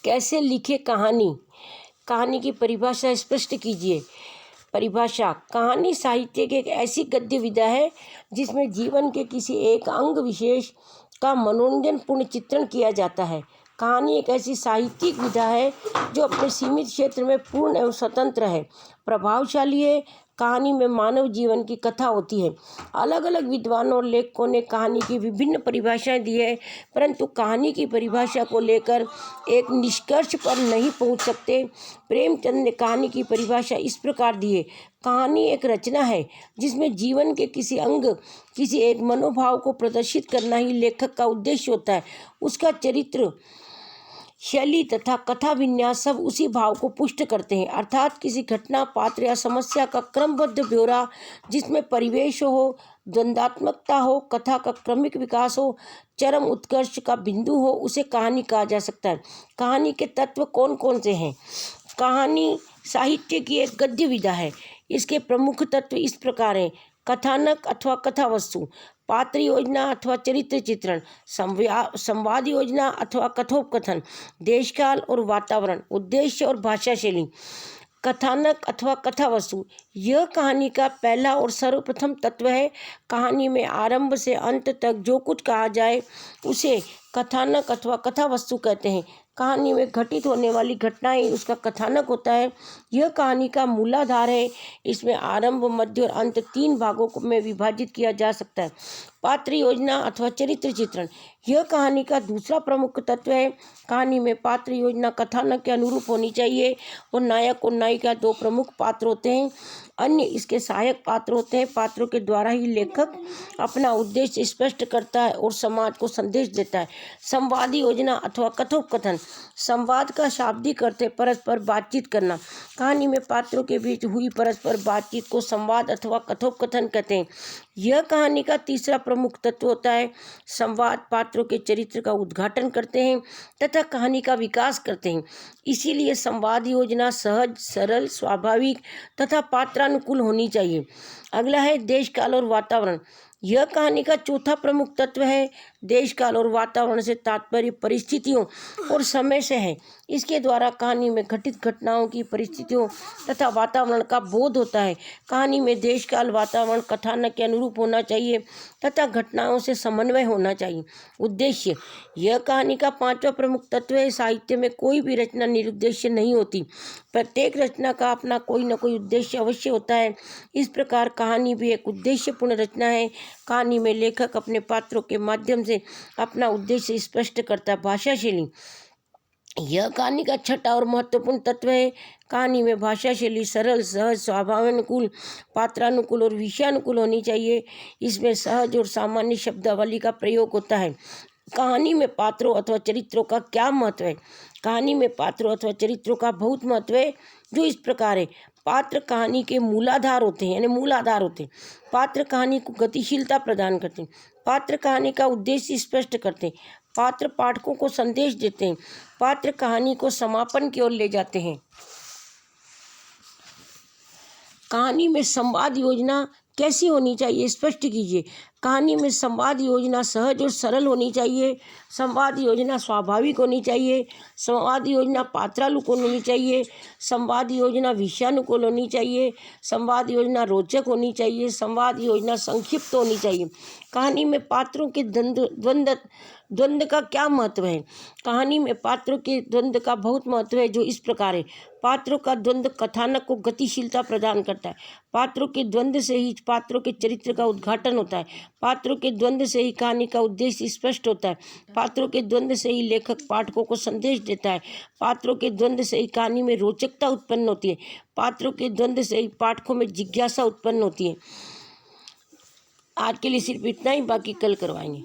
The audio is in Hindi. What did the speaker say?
कैसे लिखे कहानी? कहानी की परिभाषा स्पष्ट कीजिए। परिभाषा: कहानी साहित्य की एक ऐसी गद्य विधा है जिसमें जीवन के किसी एक अंग विशेष का मनोरंजनपूर्ण चित्रण किया जाता है। कहानी एक ऐसी साहित्यिक विधा है जो अपने सीमित क्षेत्र में पूर्ण एवं स्वतंत्र है, प्रभावशाली है। कहानी में मानव जीवन की कथा होती है। अलग अलग विद्वानों और लेखकों ने कहानी की विभिन्न परिभाषाएं दी है, परंतु कहानी की परिभाषा को लेकर एक निष्कर्ष पर नहीं पहुंच सकते। प्रेमचंद ने कहानी की परिभाषा इस प्रकार दी है: कहानी एक रचना है जिसमें जीवन के किसी अंग, किसी एक मनोभाव को प्रदर्शित करना ही लेखक का उद्देश्य होता है। उसका चरित्र, शैली तथा कथा विन्यास सब उसी भाव को पुष्ट करते हैं, अर्थात किसी घटना, पात्र या समस्या का क्रमबद्ध ब्यौरा जिसमें परिवेश हो, द्वंद्वात्मकता हो, कथा का क्रमिक विकास हो, चरम उत्कर्ष का बिंदु हो, उसे कहानी कहा जा सकता है। कहानी के तत्व कौन कौन से हैं? कहानी साहित्य की एक गद्य विधा है। इसके प्रमुख तत्व इस प्रकार हैं: कथानक अथवा कथा वस्तु, पात्र योजना अथवा चरित्र चित्रण, संवाद योजना अथवा कथोपकथन, देशकाल और वातावरण, उद्देश्य और भाषा शैली। कथानक अथवा कथा वस्तु, यह कहानी का पहला और सर्वप्रथम तत्व है। कहानी में आरंभ से अंत तक जो कुछ कहा जाए उसे कथानक अथवा कथा वस्तु कहते हैं। कहानी में घटित होने वाली घटनाएं उसका कथानक होता है। यह कहानी का मूलाधार है। इसमें आरंभ, मध्य और अंत 3 भागों में विभाजित किया जा सकता है। पात्र योजना अथवा चरित्र चित्रण, यह कहानी का दूसरा प्रमुख तत्व है। कहानी में पात्र योजना कथानक के अनुरूप होनी चाहिए और नायक और नायिका 2 प्रमुख पात्र होते हैं, अन्य इसके सहायक पात्र होते हैं। पात्रों के द्वारा ही लेखक अपना उद्देश्य स्पष्ट करता है और समाज को संदेश देता है। संवाद योजना अथवा कथोपकथन, संवाद का शाब्दिक अर्थ है परस्पर बातचीत करना। कहानी में पात्रों के बीच हुई परस्पर बातचीत को संवाद अथवा कथोपकथन कहते हैं। यह कहानी का तीसरा प्रमुख तत्व होता है। संवाद पात्रों के चरित्र का उद्घाटन करते हैं तथा कहानी का विकास करते हैं। इसीलिए संवाद योजना सहज, सरल, स्वाभाविक तथा पात्रानुकूल होनी चाहिए। अगला है देश, काल और वातावरण। यह कहानी का चौथा प्रमुख तत्व है। देश, काल और वातावरण से तात्पर्य परिस्थितियों और समय से है। इसके द्वारा कहानी में घटित घटनाओं की परिस्थितियों तथा वातावरण का बोध होता है। कहानी में देश, काल, वातावरण कथानक के अनुरूप होना चाहिए तथा घटनाओं से समन्वय होना चाहिए। उद्देश्य, यह कहानी का 5वां प्रमुख तत्व है। साहित्य में कोई भी रचना निरुद्देश्य नहीं होती। प्रत्येक रचना का अपना कोई न कोई उद्देश्य अवश्य होता है। इस प्रकार कहानी भी एक उद्देश्यपूर्ण रचना है। कहानी में लेखक अपने पात्रों के माध्यम से अपना उद्देश्य स्पष्ट करता है। भाषा शैली, यह कहानी का 6वां और महत्वपूर्ण तत्व है। कहानी में भाषा शैली सरल, सहज, स्वभावानुकूल, पात्रानुकूल और विषयानुकूल होनी चाहिए। इसमें सहज और सामान्य शब्दावली का प्रयोग होता है। कहानी में पात्रों अथवा चरित्रों का क्या महत्व है? कहानी में पात्रों अथवा चरित्रों का बहुत महत्व है, जो इस प्रकार है: पात्र कहानी के मूलाधार होते हैं, यानी मूल आधार होते हैं। पात्र कहानी को गतिशीलता प्रदान करते हैं। पात्र कहानी का उद्देश्य स्पष्ट करते हैं। पात्र पाठकों को संदेश देते हैं। पात्र कहानी को समापन की ओर ले जाते हैं। कहानी में संवाद योजना कैसी होनी चाहिए? स्पष्ट कीजिए। कहानी में संवाद योजना सहज और सरल होनी चाहिए। संवाद योजना स्वाभाविक होनी चाहिए। संवाद योजना पात्रानुकूल होनी चाहिए। संवाद योजना विषयानुकूल होनी चाहिए। संवाद योजना रोचक होनी चाहिए। संवाद योजना संक्षिप्त होनी चाहिए। कहानी में पात्रों के द्वंद्व का क्या महत्व है? कहानी में पात्रों के द्वंद्व का बहुत महत्व है, जो इस प्रकार है: पात्रों का द्वंद्व कथानक को गतिशीलता प्रदान करता है। पात्रों के द्वंद्व से ही पात्रों के चरित्र का उद्घाटन होता है। पात्रों के द्वंद्व से ही कहानी का उद्देश्य स्पष्ट होता है। पात्रों के द्वंद्व से ही लेखक पाठकों को संदेश देता है। पात्रों के द्वंद्व से ही कहानी में रोचकता उत्पन्न होती है। पात्रों के द्वंद्व से ही पाठकों में जिज्ञासा उत्पन्न होती है। आज के लिए सिर्फ इतना ही, बाकी कल करवाएंगे।